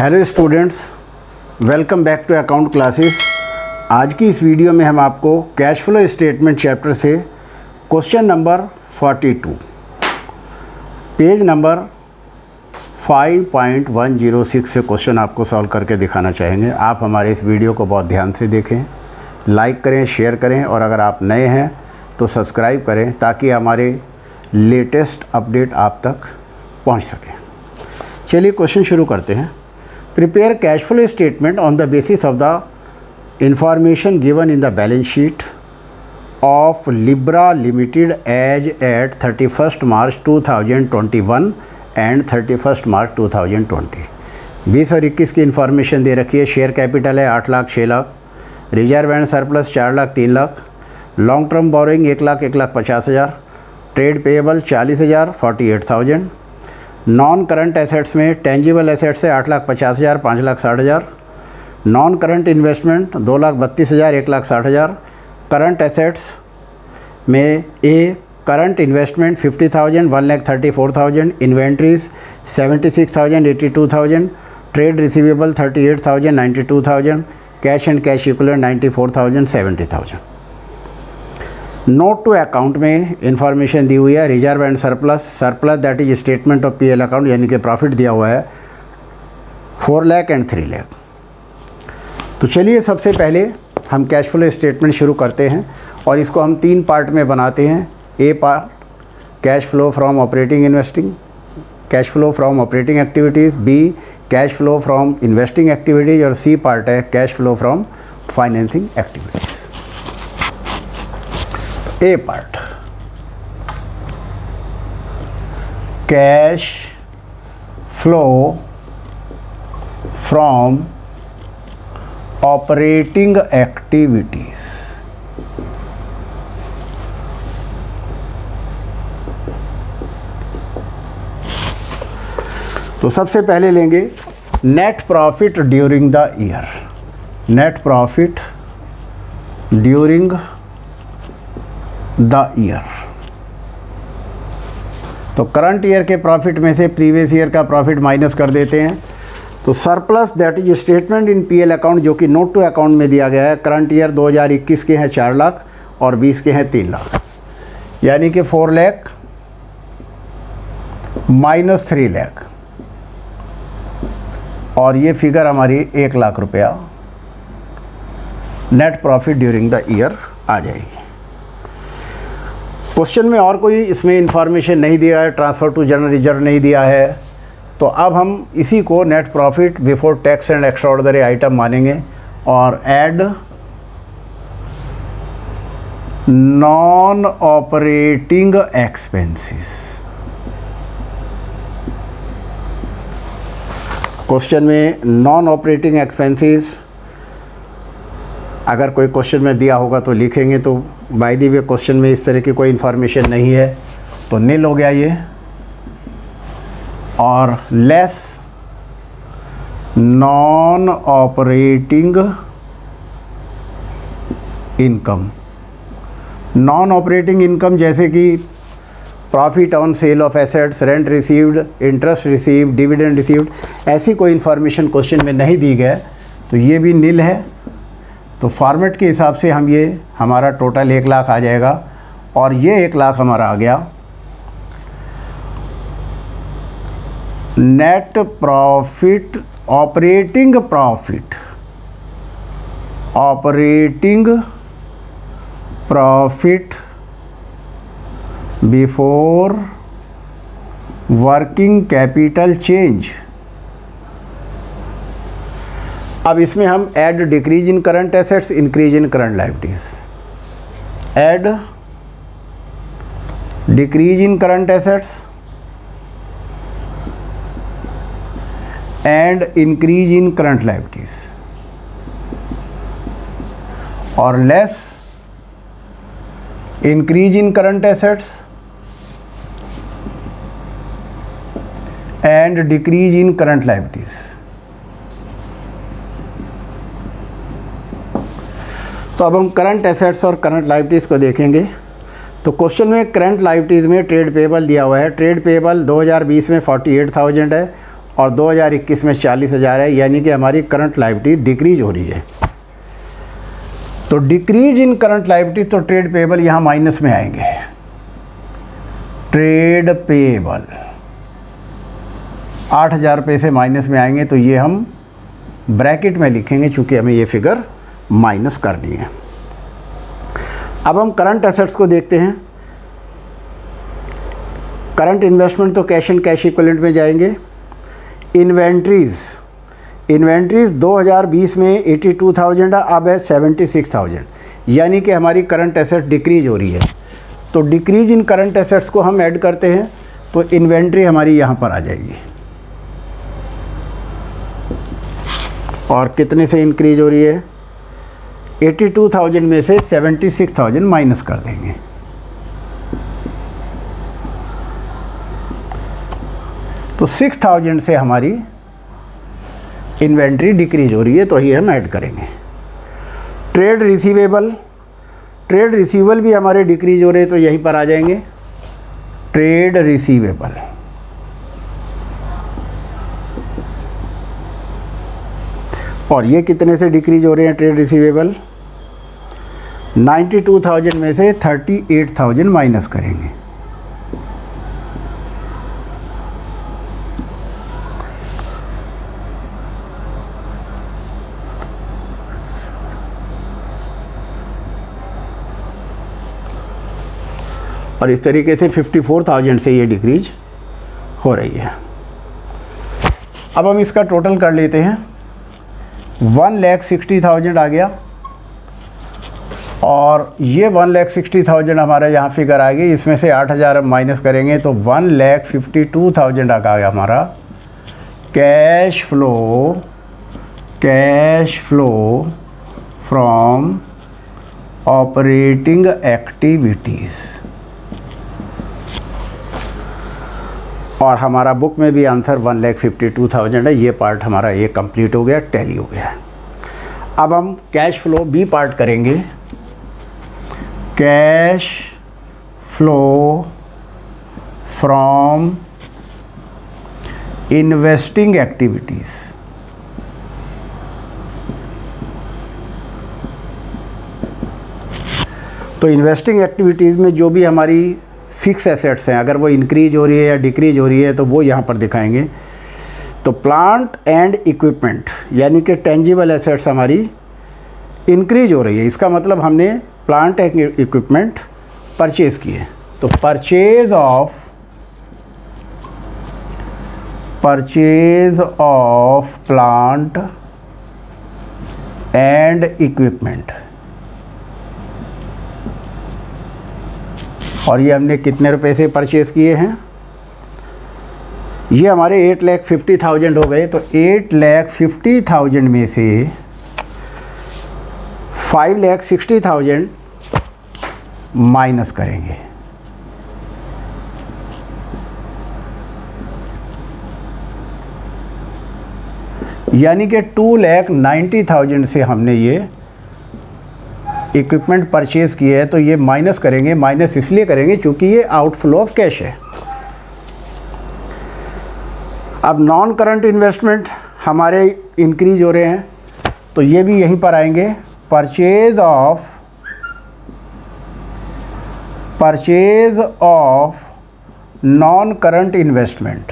Hello students, welcome back to account classes. आज की इस वीडियो में हम आपको कैश फ्लो स्टेटमेंट चैप्टर से क्वेश्चन नंबर 42 पेज नंबर 5.106 से क्वेश्चन आपको सॉल्व करके दिखाना चाहेंगे। आप हमारे इस वीडियो को बहुत ध्यान से देखें, लाइक करें, शेयर करें और अगर आप नए हैं तो सब्सक्राइब करें ताकि हमारे लेटेस्ट अपडेट आप तक पहुंच सके। चलिए क्वेश्चन शुरू करते हैं। Prepare cash flow statement on the basis of the information given in the balance sheet of Libra limited as at 31 March 2021 and 31 March 2020। 20 और 21 की इन्फॉर्मेशन दे रखी है। शेयर कैपिटल है 8 lakh 6 lakh, reserve and surplus 4 lakh 3 lakh, long term borrowing 1 lakh 50,000, trade payable 40,000 48,000। Non current assets में tangible assets है 8,50,000 5,60,000, non current investment 2,32,000 1,60,000। Current assets में a current investment 50,000 1,34,000, inventories 76,000 82,000, trade receivable 38,000 92,000, cash and cash equivalent 94,000 70,000। Note to account में information दी हुई है। Reserve and surplus that is statement of PL account, यानी कि profit दिया हुआ है 4 लाख एंड 3 लाख। तो चलिए सबसे पहले हम कैश फ्लो स्टेटमेंट शुरू करते हैं और इसको हम 3 पार्ट में बनाते हैं। A part cash flow from operating investing, cash flow from operating activities, B cash flow from investing activities और सी पार्ट है cash flow from financing activities. A part cash flow from operating activities. तो सबसे पहले लेंगे net profit during the year. Net profit during the year. तो current year के profit में से प्रीवियस ईयर का प्रॉफिट माइनस कर देते हैं। तो surplus that is statement in PL account, जो कि नोट टू अकाउंट में दिया गया है। करंट ईयर 2021 के हैं 4 लाख और 20 के हैं 3 लाख, यानी कि 4 लाख माइनस 3 लाख और ये फिगर हमारी 1 लाख रुपया net profit during the year आ जाएगी। क्वेश्चन में और कोई इसमें इंफॉर्मेशन नहीं दिया है, ट्रांसफ़र टू जनरल रिजर्व नहीं दिया है। तो अब हम इसी को net profit before tax and extraordinary item मानेंगे और add non operating expenses. Question में नॉन ऑपरेटिंग एक्सपेंसेस अगर कोई क्वेश्चन में दिया होगा तो लिखेंगे। तो बाय द वे क्वेश्चन में इस तरह की कोई इन्फॉर्मेशन नहीं है तो नील हो गया ये। और less non operating income. Non operating income जैसे कि profit on sale of assets, rent received, interest received, dividend received, ऐसी कोई इन्फॉर्मेशन क्वेश्चन में नहीं दी गई तो ये भी नील है। तो फॉर्मेट के हिसाब से हम ये हमारा टोटल 1 लाख आ जाएगा और ये 1 लाख हमारा आ गया net profit operating profit. Operating profit before working capital change. अब इसमें हम add decrease in current assets, increase in current liabilities. Add decrease in current assets and increase in current liabilities और less increase in current assets and decrease in current liabilities. तो अब हम current assets और current liabilities को देखेंगे। तो question में current liabilities में ट्रेड पेएबल दिया हुआ है। ट्रेड पेएबल 2020 में 48,000 है और 2021 में 40,000 है, यानी कि हमारी करंट लायबिलिटी डिक्रीज हो रही है। तो डिक्रीज इन करंट लायबिलिटी, तो ट्रेड पेएबल यहाँ माइनस में आएंगे। ट्रेड पेएबल 8,000 रुपये से माइनस में आएंगे, तो ये हम ब्रैकेट में लिखेंगे चूँकि हमें ये फिगर माइनस करनी है। अब हम करंट एसेट्स को देखते हैं। करंट इन्वेस्टमेंट तो कैश एंड कैश इक्विवेलेंट में जाएंगे। इन्वेंट्रीज़ 2020 में 82,000 अब है 76,000, यानी कि हमारी करंट एसेट डिक्रीज हो रही है। तो डिक्रीज इन करंट एसेट्स को हम ऐड करते हैं, तो इन्वेंट्री हमारी यहाँ पर आ जाएगी। और कितने से इंक्रीज हो रही है? 82,000 में से 76,000 माइनस कर देंगे। तो 6,000 से हमारी इन्वेंट्री डिक्रीज हो रही है, तो ये हम ऐड करेंगे। ट्रेड रिसीवेबल भी हमारे डिक्रीज हो रहे हैं, तो यहीं पर आ जाएंगे। ट्रेड रिसीवेबल और ये कितने से डिक्रीज हो रहे हैं? ट्रेड रिसीवेबल 92,000 में से 38,000 माइनस करेंगे। और इस तरीके से 54,000 से ये डिक्रीज हो रही है। अब हम इसका टोटल कर लेते हैं। 1,60,000 आ गया और ये 1,60,000 हमारा यहाँ फिगर आ गई। इसमें से 8,000 हम माइनस करेंगे, तो 1,52,000 आ गया हमारा cash flow from operating activities. और हमारा बुक में भी आंसर 1,52,000 है। ये पार्ट हमारा ये कंप्लीट हो गया, टैली हो गया। अब हम कैश फ्लो बी पार्ट करेंगे। Cash flow from investing activities. तो इन्वेस्टिंग एक्टिविटीज़ में जो भी हमारी फिक्स एसेट्स हैं, अगर वो इंक्रीज हो रही है या डिक्रीज हो रही है, तो वो यहाँ पर दिखाएंगे। तो प्लांट एंड इक्विपमेंट यानी कि टेंजिबल एसेट्स हमारी इंक्रीज हो रही है। इसका मतलब हमने प्लांट एंड इक्विपमेंट परचेज़ किए। तो purchase of plant and equipment, और ये हमने कितने रुपए से परचेज़ किए हैं? ये हमारे 8,50,000 हो गए। तो 8,50,000 में से 5,60,000 माइनस करेंगे। यानी कि 2,90,000 से हमने ये इक्विपमेंट परचेज़ किए हैं, तो ये माइनस करेंगे। माइनस इसलिए करेंगे क्योंकि ये आउटफ्लो ऑफ कैश है। अब नॉन करंट इन्वेस्टमेंट हमारे इंक्रीज हो रहे हैं, तो ये भी यहीं पर आएंगे। Purchase of non current investment,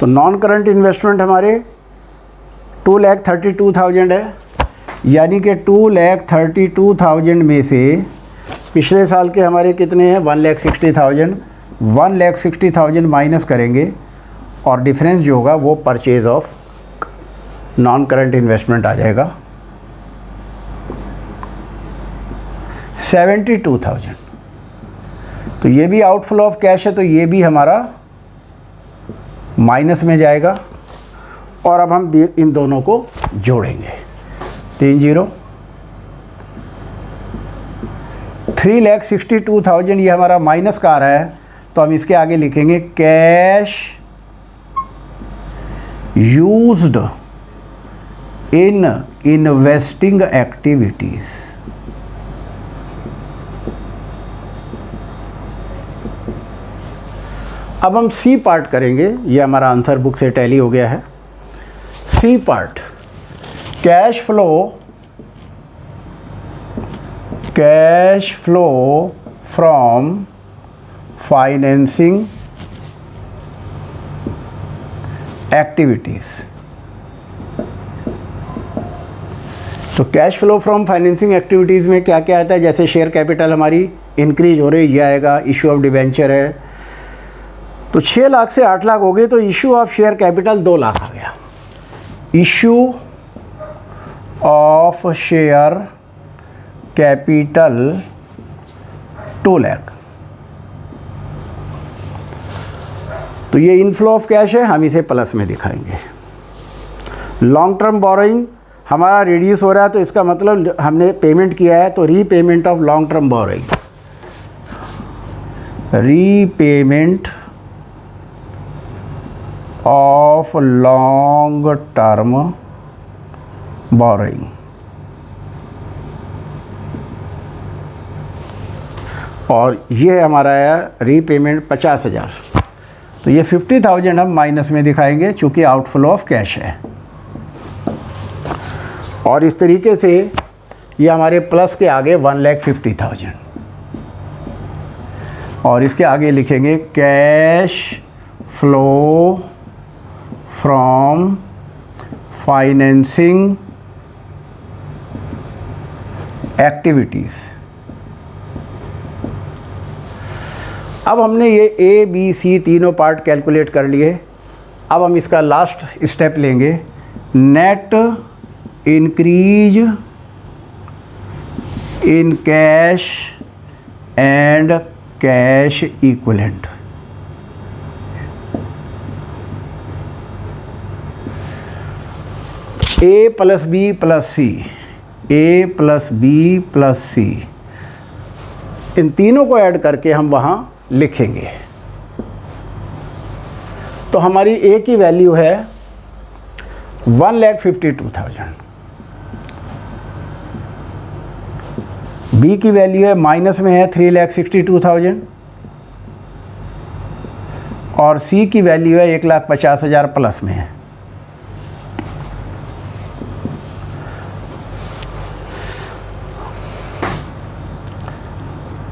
तो नॉन करंट इन्वेस्टमेंट हमारे 2,32,000 है। यानी कि 2,32,000 में से पिछले साल के हमारे कितने हैं? 1,60,000। 1,60,000 माइनस करेंगे और डिफरेंस जो होगा वो purchase of non current investment आ जाएगा 72,000। तो ये भी आउटफ्लो ऑफ कैश है, तो ये भी हमारा माइनस में जाएगा। और अब हम इन दोनों को जोड़ेंगे। 30 3,62,000 ये हमारा माइनस का आ रहा है, तो हम इसके आगे लिखेंगे cash used in investing activities. अब हम सी पार्ट करेंगे, ये हमारा आंसर बुक से टैली हो गया है। C part, cash flow from financing activities. तो cash flow from financing activities में क्या क्या आता है, जैसे शेयर कैपिटल हमारी इंक्रीज हो रही है, ये आएगा। इशू ऑफ डिबेंचर है, तो 6 लाख से 8 लाख हो गए, तो issue of share capital 2 lakh आ गया। Issue of share capital 2 lakh, तो ये इनफ्लो ऑफ कैश है, हम इसे प्लस में दिखाएंगे। लॉन्ग टर्म बोरोइंग हमारा रिड्यूस हो रहा है, तो इसका मतलब हमने पेमेंट किया है, तो repayment of long term borrowing, repayment of long term borrowing, और ये हमारा है रीपेमेंट 50,000, तो ये 50,000 हम माइनस में दिखाएंगे चूँकि आउटफ्लो ऑफ कैश है। और इस तरीके से ये हमारे प्लस के आगे 1,50,000, और इसके आगे लिखेंगे cash flow from financing activities. अब हमने ये ए बी सी तीनों पार्ट कैलकुलेट कर लिए। अब हम इसका लास्ट स्टेप लेंगे, net increase in cash and cash equivalent. A plus B plus C, A plus B plus C, इन तीनों को ऐड करके हम वहाँ लिखेंगे। तो हमारी ए की वैल्यू है 1,52,000, बी की वैल्यू है माइनस में है 3,62,000, और सी की वैल्यू है 1,50,000 प्लस में है।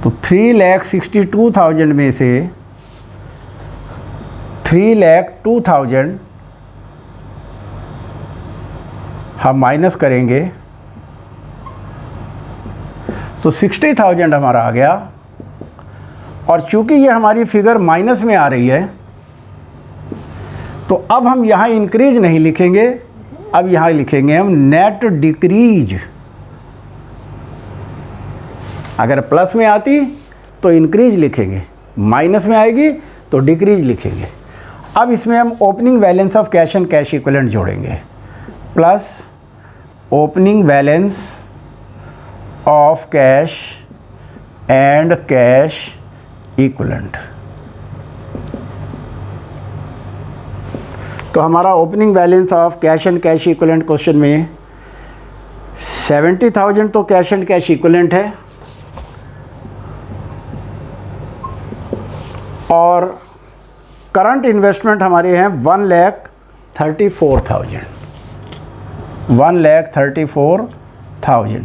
तो 3,62,000 में से 3,02,000 हम माइनस करेंगे, तो 60,000 हमारा आ गया। और चूंकि ये हमारी फिगर माइनस में आ रही है, तो अब हम यहाँ इंक्रीज नहीं लिखेंगे, अब यहाँ लिखेंगे हम नेट डिक्रीज। अगर प्लस में आती तो इंक्रीज लिखेंगे, माइनस में आएगी तो डिक्रीज लिखेंगे। अब इसमें हम opening balance of cash and cash equivalent जोड़ेंगे, plus opening balance of cash and cash equivalent. तो हमारा opening balance of cash and cash equivalent question में 70,000 तो कैश एंड कैश इक्विवेलेंट है, और करंट इन्वेस्टमेंट हमारे हैं 1,34,000, 1,34,000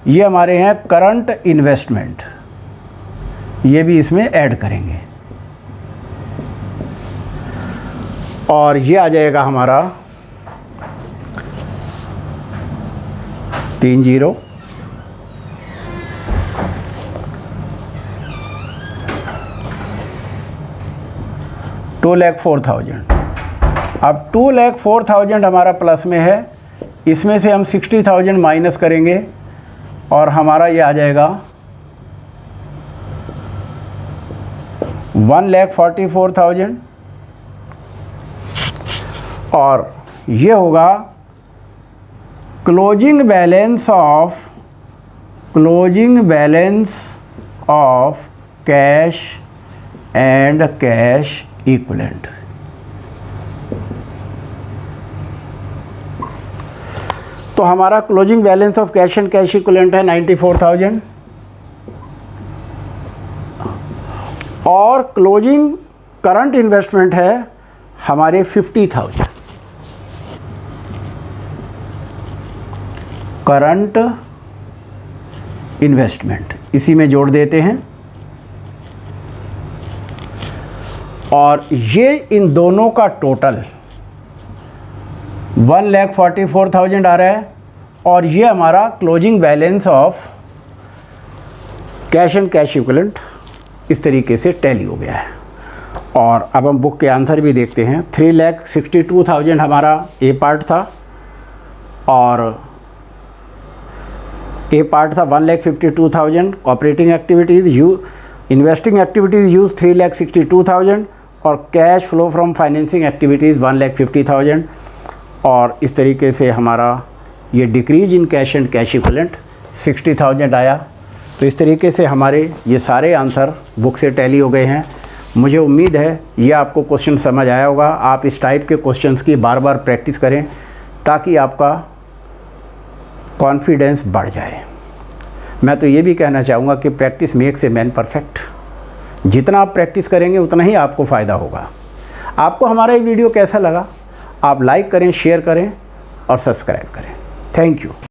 ये हमारे हैं करंट इन्वेस्टमेंट, ये भी इसमें ऐड करेंगे। और ये आ जाएगा हमारा 30, $2,04,000। अब 2,04,000 हमारा प्लस में है, इसमें से हम 60,000 माइनस करेंगे, और हमारा ये आ जाएगा 1,44,000, और ये होगा closing balance of cash and cash equivalent. तो हमारा closing balance of cash and cash equivalent है 94,000, और क्लोजिंग करंट इन्वेस्टमेंट है हमारे 50,000। करंट इन्वेस्टमेंट इसी में जोड़ देते हैं, और ये इन दोनों का टोटल 1,44,000 आ रहा है, और ये हमारा closing balance of cash and cash equivalent इस तरीके से टैली हो गया है। और अब हम बुक के आंसर भी देखते हैं। 3,62,000 हमारा ए पार्ट था, और ए पार्ट था 1,52,000। Operating activities investing activities use 3,62,000, और cash flow from financing activities 1,50,000। और इस तरीके से हमारा ये decrease in cash and cash equivalent 60,000 आया। तो इस तरीके से हमारे ये सारे आंसर बुक से टैली हो गए हैं। मुझे उम्मीद है ये आपको क्वेश्चन समझ आया होगा। आप इस टाइप के क्वेश्चंस की बार बार प्रैक्टिस करें ताकि आपका कॉन्फिडेंस बढ़ जाए। मैं तो ये भी कहना चाहूँगा कि practice makes a man perfect. जितना आप प्रैक्टिस करेंगे उतना ही आपको फ़ायदा होगा। आपको हमारा ये वीडियो कैसा लगा? आप लाइक करें, शेयर करें और सब्सक्राइब करें। Thank you.